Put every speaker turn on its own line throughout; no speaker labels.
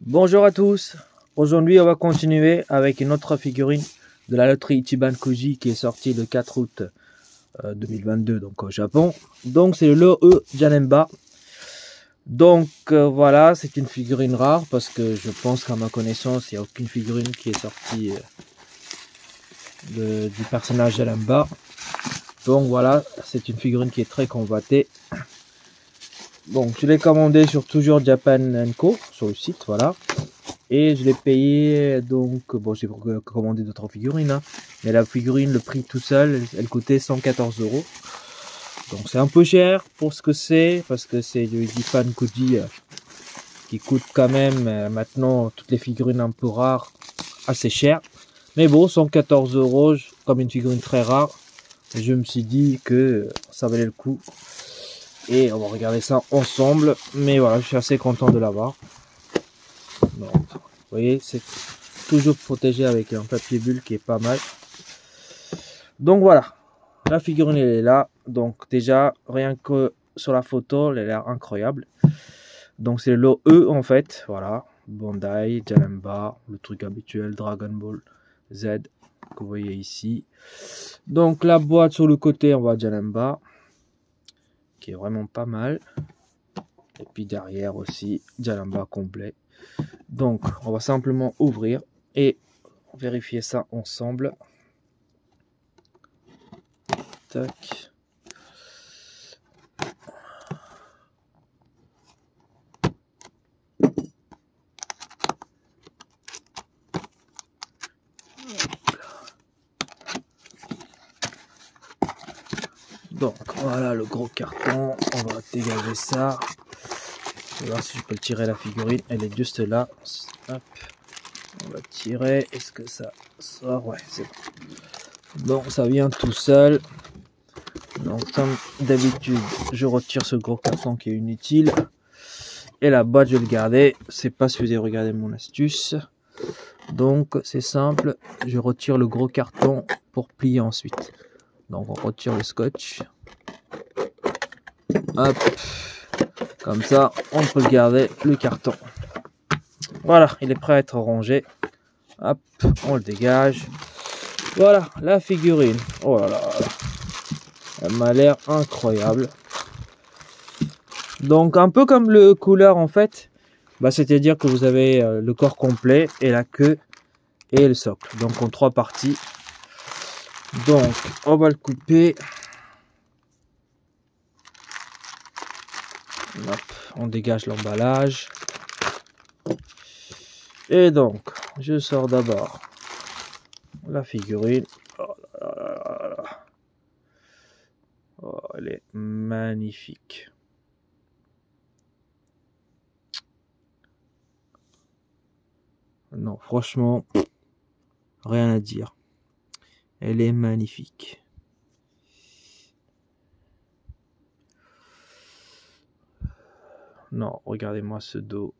Bonjour à tous, aujourd'hui on va continuer avec une autre figurine de la loterie Ichiban Koji qui est sortie le 4 août 2022 donc au Japon. Donc c'est le lot E Janemba. Donc voilà, c'est une figurine rare parce que je pense qu'à ma connaissance il n'y a aucune figurine qui est sortie du personnage Janemba. Donc voilà, c'est une figurine qui est très convoitée. Donc je l'ai commandé sur toujours Japan & Co sur le site, voilà. Et je l'ai payé, donc, bon, j'ai commandé d'autres figurines, hein, mais la figurine, le prix tout seul, elle coûtait 114 €. Donc c'est un peu cher pour ce que c'est, parce que c'est du Ichiban Koji qui coûte quand même, maintenant, toutes les figurines un peu rares, assez cher. Mais bon, 114 € comme une figurine très rare, je me suis dit que ça valait le coup. Et on va regarder ça ensemble, mais voilà, je suis assez content de l'avoir. Donc, vous voyez, c'est toujours protégé avec un papier bulle qui est pas mal. Donc voilà, la figurine elle est là. Donc déjà, rien que sur la photo, elle a l'air incroyable. Donc c'est le lot E en fait, voilà. Bandai, Janemba, le truc habituel, Dragon Ball Z, que vous voyez ici. Donc la boîte sur le côté, on voit Janemba, qui est vraiment pas mal. Et puis derrière aussi, Janemba complet. Donc, on va simplement ouvrir et vérifier ça ensemble. Tac. Donc, voilà le gros carton. On va dégager ça. Je vais voir si je peux tirer la figurine. Elle est juste là. Hop. On va tirer. Est-ce que ça sort? Ouais, c'est bon. Bon, ça vient tout seul. Donc, comme d'habitude, je retire ce gros carton qui est inutile. Et la boîte, je vais le garder. C'est pas suffisant de regarder mon astuce. Donc, c'est simple. Je retire le gros carton pour plier ensuite. Donc, on retire le scotch. Hop. Comme ça, on peut garder le carton. Voilà, il est prêt à être rangé. Hop, on le dégage. Voilà, la figurine. Oh là là. Elle m'a l'air incroyable. Donc, un peu comme le couleur en fait. Bah, c'est-à-dire que vous avez le corps complet et la queue et le socle. Donc, en 3 parties. Donc, on va le couper. Hop, on dégage l'emballage. Et donc, je sors d'abord la figurine. Oh là là là. Oh, elle est magnifique. Non, franchement, rien à dire. Elle est magnifique. Non, regardez-moi ce dos.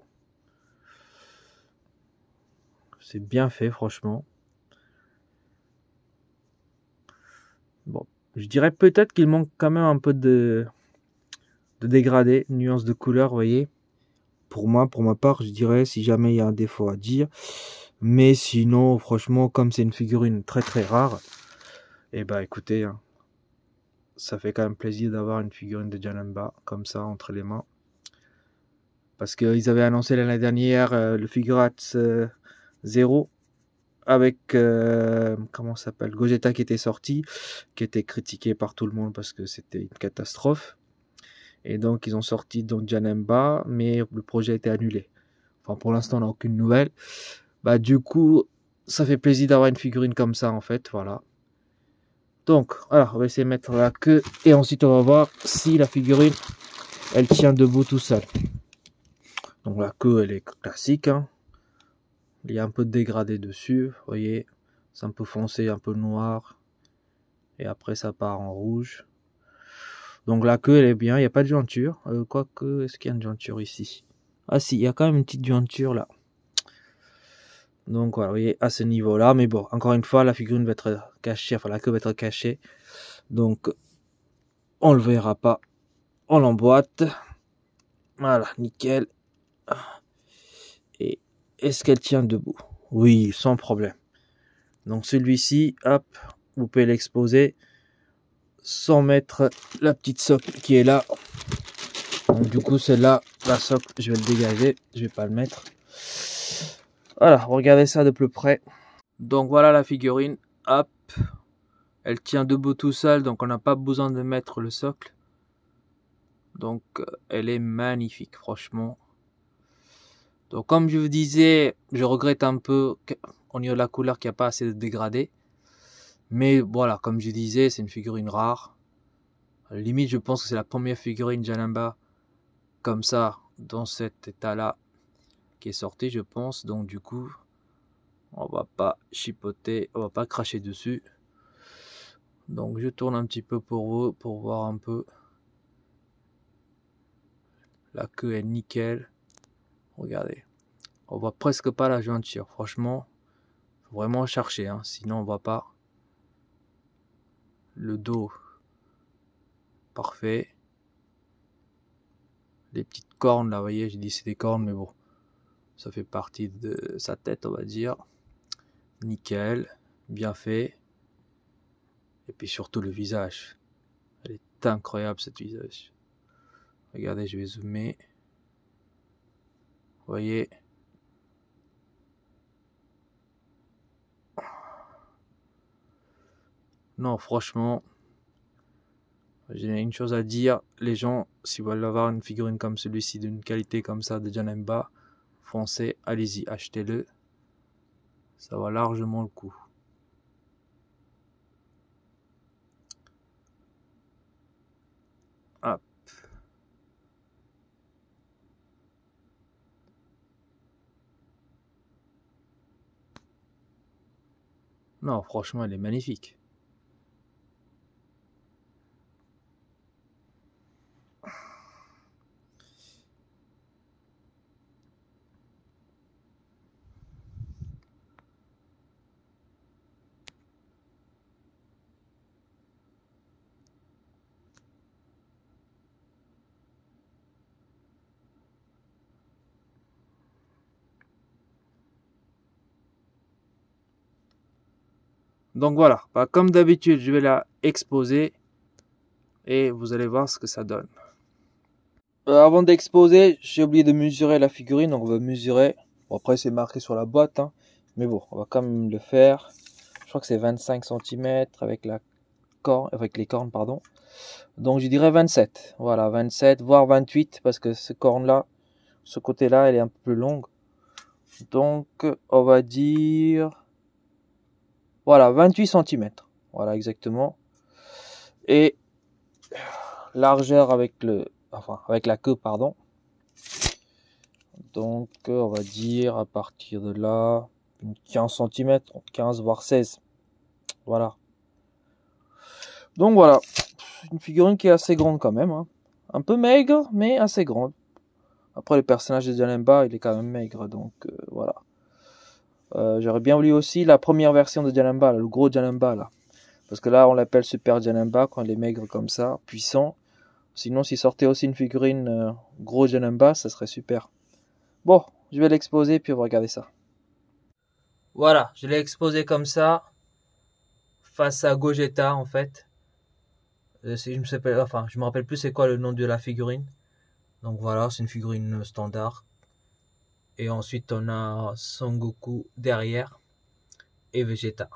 C'est bien fait, franchement. Bon, je dirais peut-être qu'il manque quand même un peu de dégradé, nuance de couleur, vous voyez. Pour moi, pour ma part, je dirais si jamais il y a un défaut à dire. Mais sinon, franchement, comme c'est une figurine très très rare, et bah écoutez, hein, ça fait quand même plaisir d'avoir une figurine de Janemba comme ça entre les mains. Parce qu'ils avaient annoncé l'année dernière le Figurats 0 avec comment ça s'appelle, Gogeta qui était sorti, qui était critiqué par tout le monde parce que c'était une catastrophe. Et donc ils ont sorti donc Janemba, mais le projet a été annulé. Enfin pour l'instant on n'a aucune nouvelle. Bah du coup ça fait plaisir d'avoir une figurine comme ça en fait, voilà. Donc alors on va essayer de mettre la queue et ensuite on va voir si la figurine elle tient debout tout seul. Donc la queue elle est classique, hein. Il y a un peu de dégradé dessus, vous voyez, c'est un peu foncé, un peu noir, et après ça part en rouge. Donc la queue elle est bien, il n'y a pas de jointure, quoique, est-ce qu'il y a une jointure ici? Ah si, il y a quand même une petite jointure là. Donc voilà, vous voyez, à ce niveau là, mais bon, encore une fois, la figurine va être cachée, enfin la queue va être cachée, donc on le verra pas, on l'emboîte, voilà, nickel. Et est-ce qu'elle tient debout? Oui, sans problème. Donc celui-ci, hop, vous pouvez l'exposer sans mettre la petite socle qui est là. Donc du coup celle-là, la socle, je vais le dégager, je vais pas le mettre. Voilà, regardez ça de plus près. Donc voilà la figurine, hop, elle tient debout tout seul, donc on n'a pas besoin de mettre le socle. Donc elle est magnifique, franchement. Donc comme je vous disais, je regrette un peu au niveau de la couleur qu'il n'y a pas assez de dégradé. Mais voilà, comme je disais, c'est une figurine rare. À la limite, je pense que c'est la première figurine Janemba comme ça, dans cet état-là, qui est sortie, je pense. Donc du coup, on va pas chipoter, on va pas cracher dessus. Donc je tourne un petit peu pour vous, pour voir un peu. La queue est nickel. Regardez, on voit presque pas la jointure. Franchement, faut vraiment chercher, hein, sinon on voit pas. Le dos, parfait. Les petites cornes là, vous voyez, j'ai dit c'est des cornes, mais bon, ça fait partie de sa tête, on va dire. Nickel, bien fait. Et puis surtout le visage. Elle est incroyable cette visage. Regardez, je vais zoomer. Vous voyez. Non, franchement, j'ai une chose à dire. Les gens, si vous voulez avoir une figurine comme celui-ci, d'une qualité comme ça de Janemba, foncez, allez-y, achetez-le. Ça va largement le coup. Hop. Non, franchement, elle est magnifique. Donc voilà, bah, comme d'habitude, je vais la exposer et vous allez voir ce que ça donne. Avant d'exposer, j'ai oublié de mesurer la figurine, donc on va mesurer. Bon, après c'est marqué sur la boîte, hein, mais bon, on va quand même le faire. Je crois que c'est 25 cm avec les cornes, pardon. Donc je dirais 27. Voilà, 27, voire 28, parce que ce corne-là, ce côté-là, elle est un peu plus longue. Donc on va dire, voilà, 28 cm. Voilà, exactement. Et largeur avec la queue, pardon. Donc on va dire à partir de là, 15 cm, 15 voire 16. Voilà. Donc voilà, une figurine qui est assez grande quand même, hein. Un peu maigre, mais assez grande. Après le personnage de Janemba, il est quand même maigre, donc voilà. J'aurais bien voulu aussi la première version de Janemba, le gros Janemba là. Parce que là on l'appelle Super Janemba quand il est maigre comme ça, puissant. Sinon s'il sortait aussi une figurine gros Janemba, ça serait super. Bon, je vais l'exposer puis on va regarder ça. Voilà, je l'ai exposé comme ça, face à Gogeta en fait. Je me rappelle plus c'est quoi le nom de la figurine. Donc voilà, c'est une figurine standard. Et ensuite on a Son Goku derrière et Vegeta.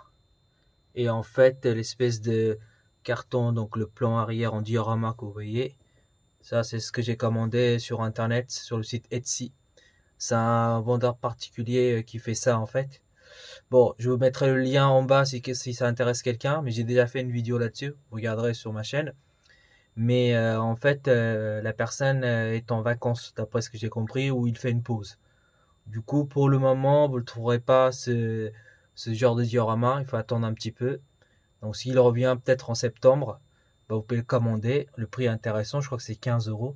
Et en fait l'espèce de carton, donc le plan arrière en diorama que vous voyez, ça c'est ce que j'ai commandé sur internet, sur le site Etsy. C'est un vendeur particulier qui fait ça en fait. Bon, je vous mettrai le lien en bas si ça intéresse quelqu'un, mais j'ai déjà fait une vidéo là-dessus, vous regarderez sur ma chaîne. Mais en fait, la personne est en vacances, d'après ce que j'ai compris, ou il fait une pause. Du coup, pour le moment, vous ne trouverez pas ce genre de diorama, il faut attendre un petit peu. Donc s'il revient peut-être en septembre, bah, vous pouvez le commander. Le prix est intéressant, je crois que c'est 15 €.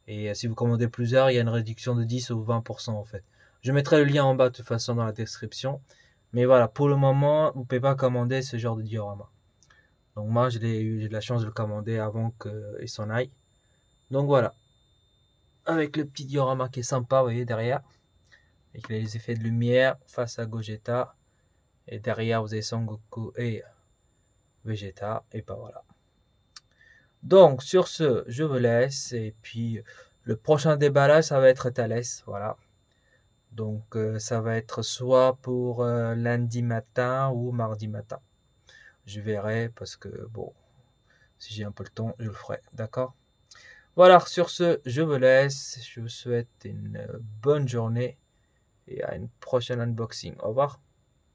Et si vous commandez plusieurs, il y a une réduction de 10 ou 20% en fait. Je mettrai le lien en bas de toute façon dans la description. Mais voilà, pour le moment, vous ne pouvez pas commander ce genre de diorama. Donc moi, j'ai eu de la chance de le commander avant qu'il s'en aille. Donc voilà. Avec le petit diorama qui est sympa, vous voyez, derrière. avec les effets de lumière face à Gogeta. Et derrière, vous avez Son Goku et Vegeta. Et ben voilà. Donc, sur ce, je vous laisse. Et puis, le prochain déballage, ça va être Thalès. Voilà. Donc, ça va être soit pour lundi matin ou mardi matin. Je verrai parce que, bon, si j'ai un peu le temps, je le ferai. D'accord? Voilà, sur ce, je vous laisse. Je vous souhaite une bonne journée et à une prochaine unboxing. Au revoir.